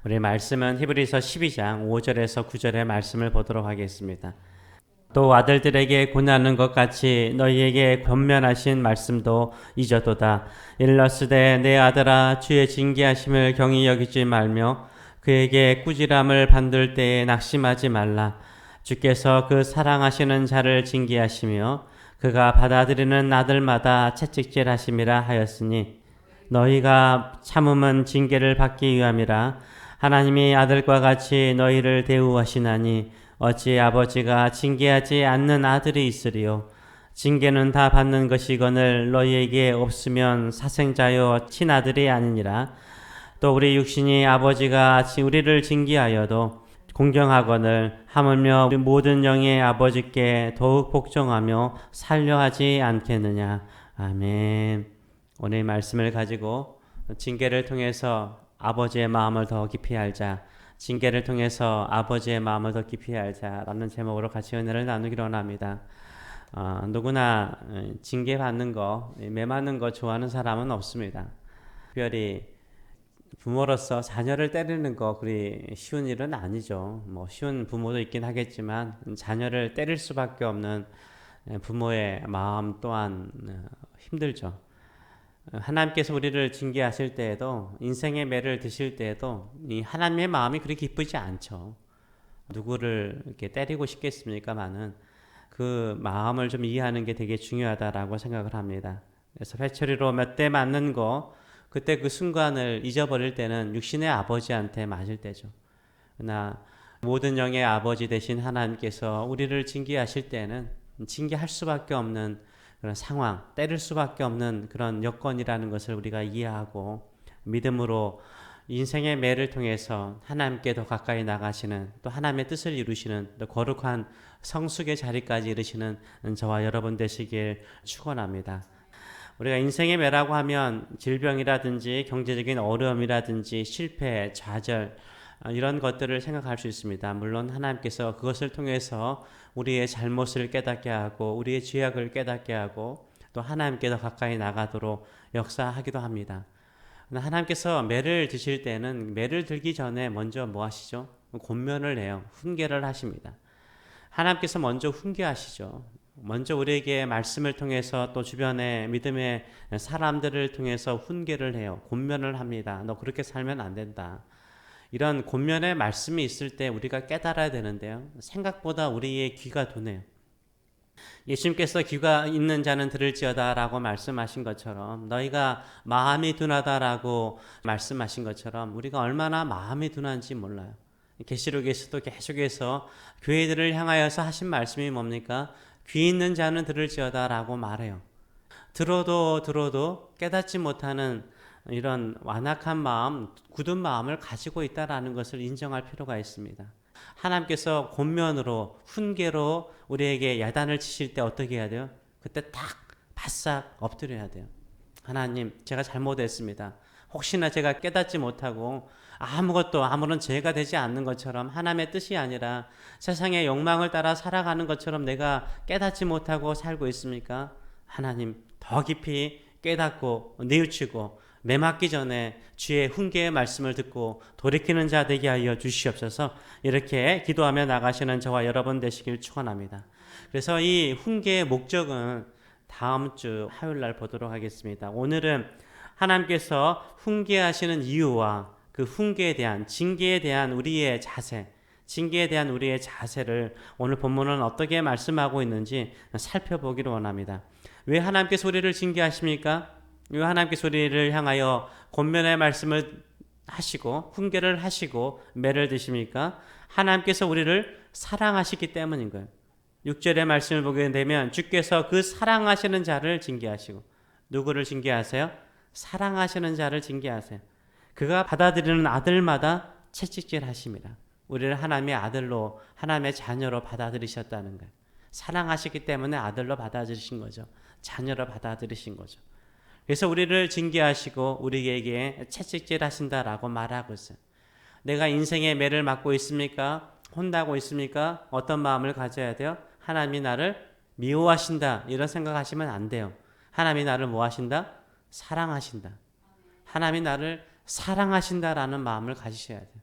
우리 말씀은 히브리서 12장 5절에서 9절의 말씀을 보도록 하겠습니다. 또 아들들에게 권하는 것 같이 너희에게 권면하신 말씀도 잊어도다. 일러스되 내 아들아 주의 징계하심을 경히 여기지 말며 그에게 꾸지람을 받을 때에 낙심하지 말라. 주께서 그 사랑하시는 자를 징계하시며 그가 받아들이는 아들마다 채찍질하심이라 하였으니 너희가 참음은 징계를 받기 위함이라. 하나님이 아들과 같이 너희를 대우하시나니 어찌 아버지가 징계하지 않는 아들이 있으리요. 징계는 다 받는 것이거늘 너희에게 없으면 사생자여 친아들이 아니니라. 또 우리 육신이 아버지가 우리를 징계하여도 공경하거늘 하물며 우리 모든 영의 아버지께 더욱 복종하며 살려하지 않겠느냐. 아멘. 오늘 말씀을 가지고 징계를 통해서 아버지의 마음을 더 깊이 알자, 징계를 통해서 아버지의 마음을 더 깊이 알자라는 제목으로 같이 은혜를 나누기로 합니다. 누구나 징계받는 거, 매맞는 거 좋아하는 사람은 없습니다. 특별히 부모로서 자녀를 때리는 거 그리 쉬운 일은 아니죠. 뭐 쉬운 부모도 있긴 하겠지만 자녀를 때릴 수밖에 없는 부모의 마음 또한 힘들죠. 하나님께서 우리를 징계하실 때에도, 인생의 매를 드실 때에도 이 하나님의 마음이 그렇게 기쁘지 않죠. 누구를 이렇게 때리고 싶겠습니까마는 그 마음을 좀 이해하는 게 되게 중요하다라고 생각을 합니다. 그래서 회초리로 몇 대 맞는 거, 그때 그 순간을 잊어버릴 때는 육신의 아버지한테 맞을 때죠. 그러나 모든 영의 아버지 되신 하나님께서 우리를 징계하실 때는 징계할 수밖에 없는 그런 상황, 때릴 수밖에 없는 그런 여건이라는 것을 우리가 이해하고 믿음으로 인생의 매를 통해서 하나님께 더 가까이 나가시는, 또 하나님의 뜻을 이루시는, 또 거룩한 성숙의 자리까지 이르시는 저와 여러분 되시길 축원합니다. 우리가 인생의 매라고 하면 질병이라든지 경제적인 어려움이라든지 실패, 좌절 이런 것들을 생각할 수 있습니다. 물론 하나님께서 그것을 통해서 우리의 잘못을 깨닫게 하고 우리의 죄악을 깨닫게 하고 또 하나님께 더 가까이 나가도록 역사하기도 합니다. 하나님께서 매를 드실 때는 매를 들기 전에 먼저 뭐 하시죠? 권면을 해요. 훈계를 하십니다. 하나님께서 먼저 훈계하시죠. 먼저 우리에게 말씀을 통해서 또 주변의 믿음의 사람들을 통해서 훈계를 해요. 권면을 합니다. 너 그렇게 살면 안 된다. 이런 권면의 말씀이 있을 때 우리가 깨달아야 되는데요. 생각보다 우리의 귀가 둔해요. 예수님께서 귀가 있는 자는 들을지어다 라고 말씀하신 것처럼, 너희가 마음이 둔하다라고 말씀하신 것처럼 우리가 얼마나 마음이 둔한지 몰라요. 계시록에서도 계속해서 교회들을 향하여서 하신 말씀이 뭡니까? 귀 있는 자는 들을지어다 라고 말해요. 들어도 깨닫지 못하는 이런 완악한 마음, 굳은 마음을 가지고 있다라는 것을 인정할 필요가 있습니다. 하나님께서 권면으로, 훈계로 우리에게 야단을 치실 때 어떻게 해야 돼요? 그때 딱 바싹 엎드려야 돼요. 하나님, 제가 잘못했습니다. 혹시나 제가 깨닫지 못하고 아무런 죄가 되지 않는 것처럼, 하나님의 뜻이 아니라 세상의 욕망을 따라 살아가는 것처럼 내가 깨닫지 못하고 살고 있습니까? 하나님, 더 깊이 깨닫고 뉘우치고 매맞기 전에 주의 훈계의 말씀을 듣고 돌이키는 자 되게 하여 주시옵소서. 이렇게 기도하며 나가시는 저와 여러분 되시길 축원합니다. 그래서 이 훈계의 목적은 다음 주 화요일 날 보도록 하겠습니다. 오늘은 하나님께서 훈계하시는 이유와 그 훈계에 대한, 징계에 대한 우리의 자세, 징계에 대한 우리의 자세를 오늘 본문은 어떻게 말씀하고 있는지 살펴보기를 원합니다. 왜 하나님께서 우리를 징계하십니까? 왜 하나님께서 우리를 향하여 권면의 말씀을 하시고 훈계를 하시고 매를 드십니까? 하나님께서 우리를 사랑하시기 때문인 거예요. 6절의 말씀을 보게 되면 주께서 그 사랑하시는 자를 징계하시고, 누구를 징계하세요? 사랑하시는 자를 징계하세요. 그가 받아들이는 아들마다 채찍질 하십니다. 우리를 하나님의 아들로, 하나님의 자녀로 받아들이셨다는 거예요. 사랑하시기 때문에 아들로 받아들이신 거죠. 자녀로 받아들이신 거죠. 그래서 우리를 징계하시고 우리에게 채찍질 하신다라고 말하고 있어요. 내가 인생의 매를 맞고 있습니까? 혼나고 있습니까? 어떤 마음을 가져야 돼요? 하나님이 나를 미워하신다, 이런 생각하시면 안 돼요. 하나님이 나를 뭐 하신다? 사랑하신다. 하나님이 나를 사랑하신다라는 마음을 가지셔야 돼요.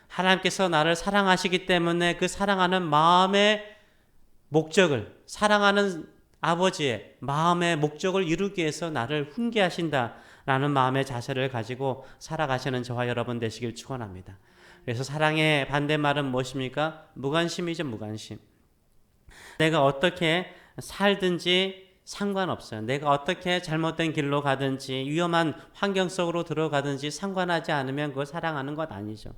하나님께서 나를 사랑하시기 때문에 그 사랑하는 마음의 목적을, 사랑하는 아버지의 마음의 목적을 이루기 위해서 나를 훈계하신다라는 마음의 자세를 가지고 살아가시는 저와 여러분 되시길 축원합니다. 그래서 사랑의 반대말은 무엇입니까? 무관심이죠, 무관심. 내가 어떻게 살든지 상관없어요. 내가 어떻게 잘못된 길로 가든지 위험한 환경 속으로 들어가든지 상관하지 않으면 그걸 사랑하는 것 아니죠.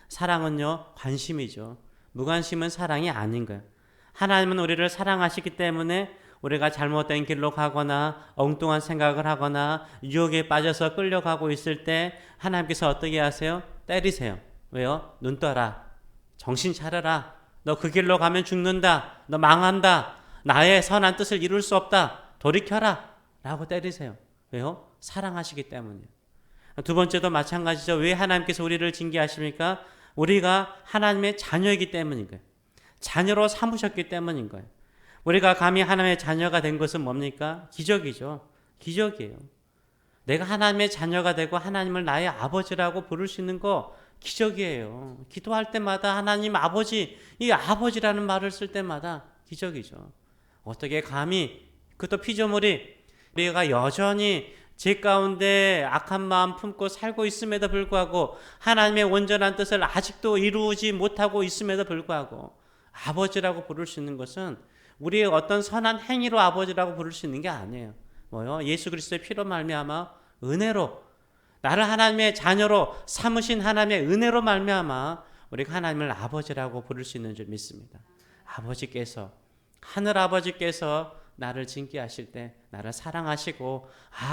사랑은요, 관심이죠. 무관심은 사랑이 아닌 거예요. 하나님은 우리를 사랑하시기 때문에 우리가 잘못된 길로 가거나 엉뚱한 생각을 하거나 유혹에 빠져서 끌려가고 있을 때 하나님께서 어떻게 하세요? 때리세요. 왜요? 눈 떠라. 정신 차려라. 너 그 길로 가면 죽는다. 너 망한다. 나의 선한 뜻을 이룰 수 없다. 돌이켜라. 라고 때리세요. 왜요? 사랑하시기 때문이에요. 두 번째도 마찬가지죠. 왜 하나님께서 우리를 징계하십니까? 우리가 하나님의 자녀이기 때문인 거예요. 자녀로 삼으셨기 때문인 거예요. 우리가 감히 하나님의 자녀가 된 것은 뭡니까? 기적이죠. 기적이에요. 내가 하나님의 자녀가 되고 하나님을 나의 아버지라고 부를 수 있는 거 기적이에요. 기도할 때마다 하나님 아버지, 이 아버지라는 말을 쓸 때마다 기적이죠. 어떻게 감히, 그것도 피조물이 우리가 여전히 죄 가운데 악한 마음 품고 살고 있음에도 불구하고 하나님의 온전한 뜻을 아직도 이루지 못하고 있음에도 불구하고 아버지라고 부를 수 있는 것은 우리의 어떤 선한 행위로 아버지라고 부를 수 있는 게 아니에요. 뭐요? 예수 그리스도의 피로 말미암아 은혜로, 나를 하나님의 자녀로 삼으신 하나님의 은혜로 말미암아 우리가 하나님을 아버지라고 부를 수 있는 줄 믿습니다. 아버지께서, 하늘 아버지께서 나를 징계하실 때 나를 사랑하시고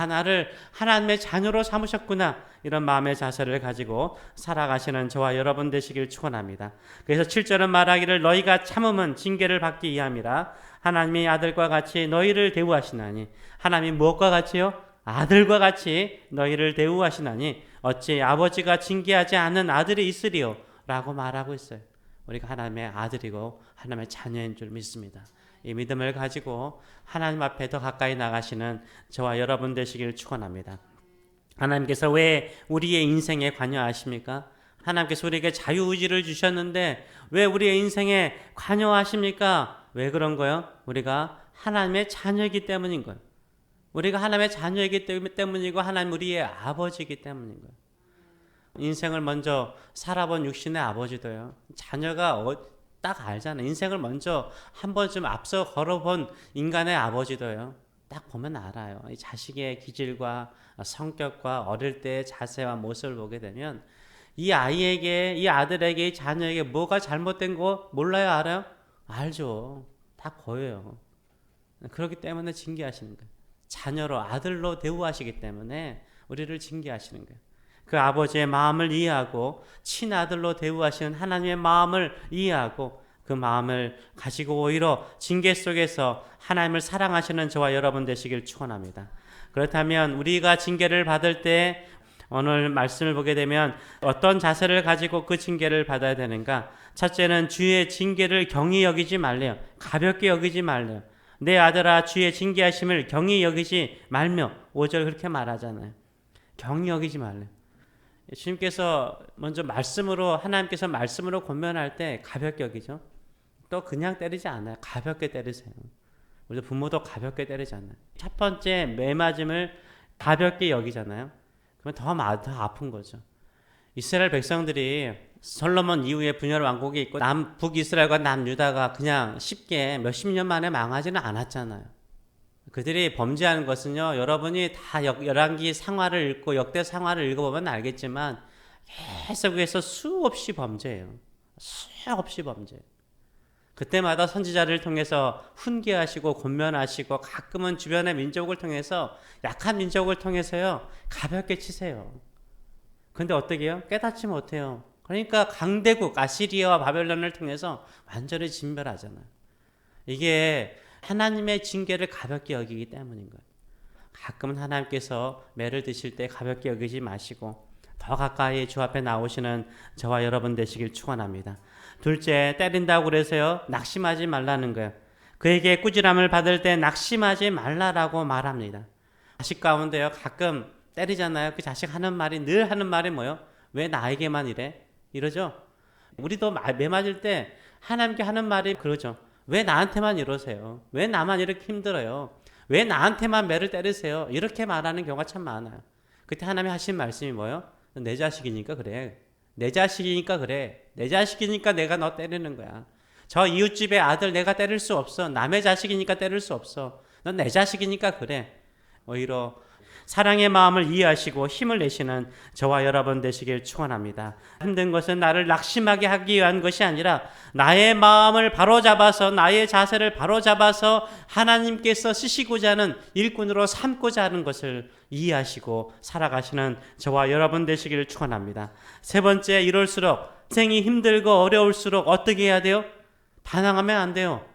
나를 하나님의 자녀로 삼으셨구나, 이런 마음의 자세를 가지고 살아가시는 저와 여러분 되시길 축원합니다. 그래서 7절은 말하기를 너희가 참음은 징계를 받기 위함이라. 하나님의 아들과 같이 너희를 대우하시나니. 하나님이 무엇과 같이요? 아들과 같이 너희를 대우하시나니 어찌 아버지가 징계하지 않는 아들이 있으리요? 라고 말하고 있어요. 우리가 하나님의 아들이고 하나님의 자녀인 줄 믿습니다. 이 믿음을 가지고 하나님 앞에 더 가까이 나가시는 저와 여러분 되시길 축원합니다. 하나님께서 왜 우리의 인생에 관여하십니까? 하나님께서 우리에게 자유의지를 주셨는데 왜 우리의 인생에 관여하십니까? 왜 그런 거예요? 우리가 하나님의 자녀이기 때문인 거예요. 우리가 하나님의 자녀이기 때문이고 하나님 우리의 아버지이기 때문인 거예요. 인생을 먼저 살아본 육신의 아버지도요, 자녀가 딱 알잖아요. 인생을 먼저 한 번쯤 앞서 걸어본 인간의 아버지도요, 딱 보면 알아요. 이 자식의 기질과 성격과 어릴 때의 자세와 모습을 보게 되면 이 아이에게, 이 아들에게, 이 자녀에게 뭐가 잘못된 거 몰라요? 알아요? 알죠. 다 보여요. 그렇기 때문에 징계하시는 거예요. 자녀로, 아들로 대우하시기 때문에 우리를 징계하시는 거예요. 그 아버지의 마음을 이해하고 친아들로 대우하시는 하나님의 마음을 이해하고 그 마음을 가지고 오히려 징계 속에서 하나님을 사랑하시는 저와 여러분 되시길 축원합니다. 그렇다면 우리가 징계를 받을 때 오늘 말씀을 보게 되면 어떤 자세를 가지고 그 징계를 받아야 되는가? 첫째는 주의 징계를 경히 여기지 말래요. 가볍게 여기지 말래요. 내 아들아 주의 징계하심을 경히 여기지 말며, 5절 그렇게 말하잖아요. 경히 여기지 말래요. 주님께서 먼저 말씀으로, 하나님께서 말씀으로 권면할 때 가볍게 여기죠. 또 그냥 때리지 않아요. 가볍게 때리세요. 우리 부모도 가볍게 때리지 않아요. 첫 번째 매맞음을 가볍게 여기잖아요. 그러면 더 아픈 거죠. 이스라엘 백성들이 솔로몬 이후에 분열 왕국이 있고 북이스라엘과 남유다가 그냥 쉽게 몇십 년 만에 망하지는 않았잖아요. 그들이 범죄하는 것은요, 여러분이 다 열왕기 상하를 읽고 역대 상하를 읽어보면 알겠지만 계속해서 수없이 범죄예요. 수없이 범죄. 그때마다 선지자를 통해서 훈계하시고 권면하시고 가끔은 주변의 민족을 통해서, 약한 민족을 통해서요 가볍게 치세요. 근데 어떻게 해요? 깨닫지 못해요. 그러니까 강대국 아시리아와 바벨론을 통해서 완전히 진멸하잖아요. 이게 하나님의 징계를 가볍게 여기기 때문인 거예요. 가끔은 하나님께서 매를 드실 때 가볍게 여기지 마시고 더 가까이 주 앞에 나오시는 저와 여러분 되시길 축원합니다. 둘째, 때린다고 그래서요 낙심하지 말라는 거예요. 그에게 꾸지람을 받을 때 낙심하지 말라라고 말합니다. 자식 가운데요 가끔 때리잖아요. 그 자식 늘 하는 말이 뭐예요? 왜 나에게만 이래? 이러죠? 우리도 매 맞을 때 하나님께 하는 말이 그러죠. 왜 나한테만 이러세요? 왜 나만 이렇게 힘들어요? 왜 나한테만 매를 때리세요? 이렇게 말하는 경우가 참 많아요. 그때 하나님이 하신 말씀이 뭐예요? 내 자식이니까 그래. 내 자식이니까 그래. 내 자식이니까 내가 너 때리는 거야. 저 이웃집의 아들 내가 때릴 수 없어. 남의 자식이니까 때릴 수 없어. 넌 내 자식이니까 그래. 오히려 사랑의 마음을 이해하시고 힘을 내시는 저와 여러분 되시길 축원합니다. 힘든 것은 나를 낙심하게 하기 위한 것이 아니라 나의 마음을 바로잡아서 나의 자세를 바로잡아서 하나님께서 쓰시고자 하는 일꾼으로 삼고자 하는 것을 이해하시고 살아가시는 저와 여러분 되시기를 축원합니다. 세 번째, 이럴수록 인생이 힘들고 어려울수록 어떻게 해야 돼요? 반항하면 안 돼요.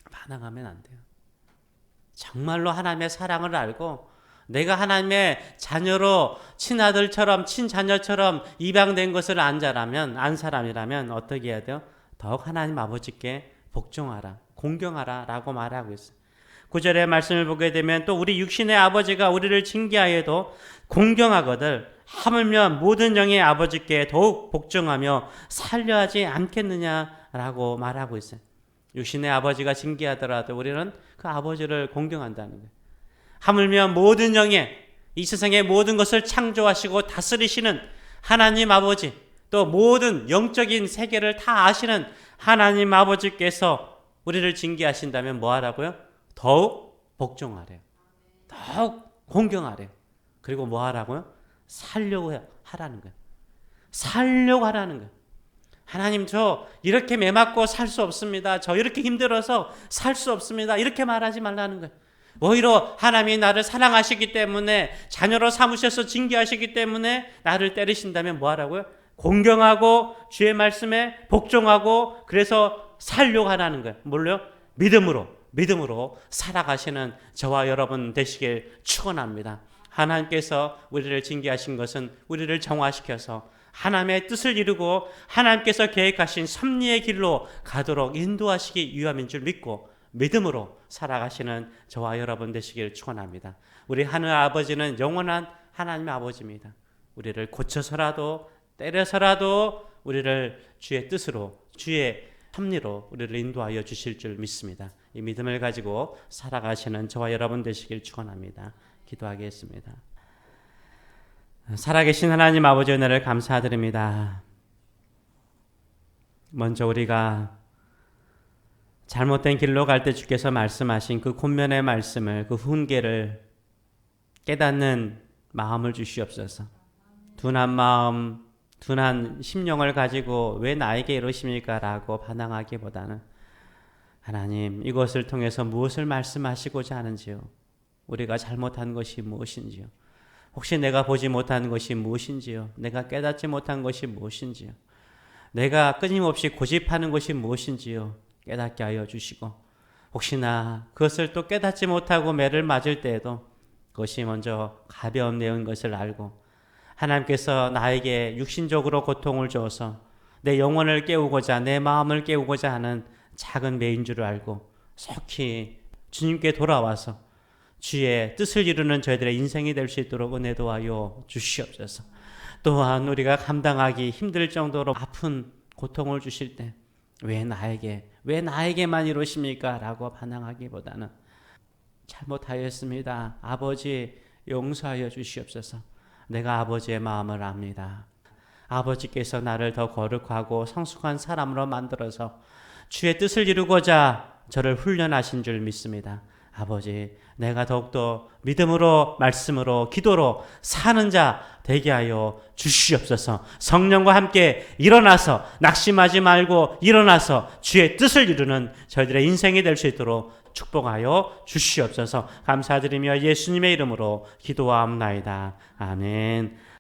반항하면 안 돼요. 정말로 하나님의 사랑을 알고 내가 하나님의 자녀로 친아들처럼 친자녀처럼 입양된 것을 안 사람이라면 어떻게 해야 돼요? 더욱 하나님 아버지께 복종하라, 공경하라 라고 말하고 있어요. 9절의 말씀을 보게 되면 또 우리 육신의 아버지가 우리를 징계하여도 공경하거든 하물며 모든 영의 아버지께 더욱 복종하며 살려 하지 않겠느냐라고 말하고 있어요. 육신의 아버지가 징계하더라도 우리는 그 아버지를 공경한다는 거예요. 하물며 모든 영의 이 세상의 모든 것을 창조하시고 다스리시는 하나님 아버지, 또 모든 영적인 세계를 다 아시는 하나님 아버지께서 우리를 징계하신다면 뭐 하라고요? 더욱 복종하래요. 더욱 공경하래요. 그리고 뭐 하라고요? 살려고 하라는 거예요. 살려고 하라는 거예요. 하나님, 저 이렇게 매맞고 살 수 없습니다. 저 이렇게 힘들어서 살 수 없습니다. 이렇게 말하지 말라는 거예요. 오히려 하나님이 나를 사랑하시기 때문에 자녀로 삼으셔서 징계하시기 때문에 나를 때리신다면 뭐 하라고요? 공경하고 주의 말씀에 복종하고 그래서 살려고 하라는 거예요. 뭘요? 믿음으로 살아가시는 저와 여러분 되시길 축원합니다. 하나님께서 우리를 징계하신 것은 우리를 정화시켜서 하나님의 뜻을 이루고 하나님께서 계획하신 섭리의 길로 가도록 인도하시기 위함인 줄 믿고 믿음으로 살아가시는 저와 여러분 되시길 축원합니다. 우리 하늘 아버지는 영원한 하나님의 아버지입니다. 우리를 고쳐서라도 때려서라도 우리를 주의 뜻으로 주의 섭리로 우리를 인도하여 주실 줄 믿습니다. 이 믿음을 가지고 살아가시는 저와 여러분 되시길 축원합니다. 기도하겠습니다. 살아계신 하나님 아버지 은혜를 감사드립니다. 먼저 우리가 잘못된 길로 갈 때 주께서 말씀하신 그 권면의 말씀을, 그 훈계를 깨닫는 마음을 주시옵소서. 둔한 마음, 둔한 심령을 가지고 왜 나에게 이러십니까? 라고 반항하기보다는 하나님, 이것을 통해서 무엇을 말씀하시고자 하는지요? 우리가 잘못한 것이 무엇인지요? 혹시 내가 보지 못한 것이 무엇인지요? 내가 깨닫지 못한 것이 무엇인지요? 내가 끊임없이 고집하는 것이 무엇인지요? 깨닫게 하여 주시고, 혹시나 그것을 또 깨닫지 못하고 매를 맞을 때에도 그것이 먼저 가벼운 내용인 것을 알고 하나님께서 나에게 육신적으로 고통을 주어서 내 영혼을 깨우고자, 내 마음을 깨우고자 하는 작은 매인 줄을 알고 속히 주님께 돌아와서 주의 뜻을 이루는 저희들의 인생이 될 수 있도록 은혜 도와여 주시옵소서. 또한 우리가 감당하기 힘들 정도로 아픈 고통을 주실 때 왜 나에게만 이러십니까? 라고 반항하기보다는 잘못하였습니다. 아버지 용서하여 주시옵소서. 내가 아버지의 마음을 압니다. 아버지께서 나를 더 거룩하고 성숙한 사람으로 만들어서 주의 뜻을 이루고자 저를 훈련하신 줄 믿습니다. 아버지, 내가 더욱더 믿음으로, 말씀으로, 기도로 사는 자 되게 하여 주시옵소서. 성령과 함께 일어나서 낙심하지 말고 일어나서 주의 뜻을 이루는 저희들의 인생이 될 수 있도록 축복하여 주시옵소서. 감사드리며 예수님의 이름으로 기도하옵나이다. 아멘.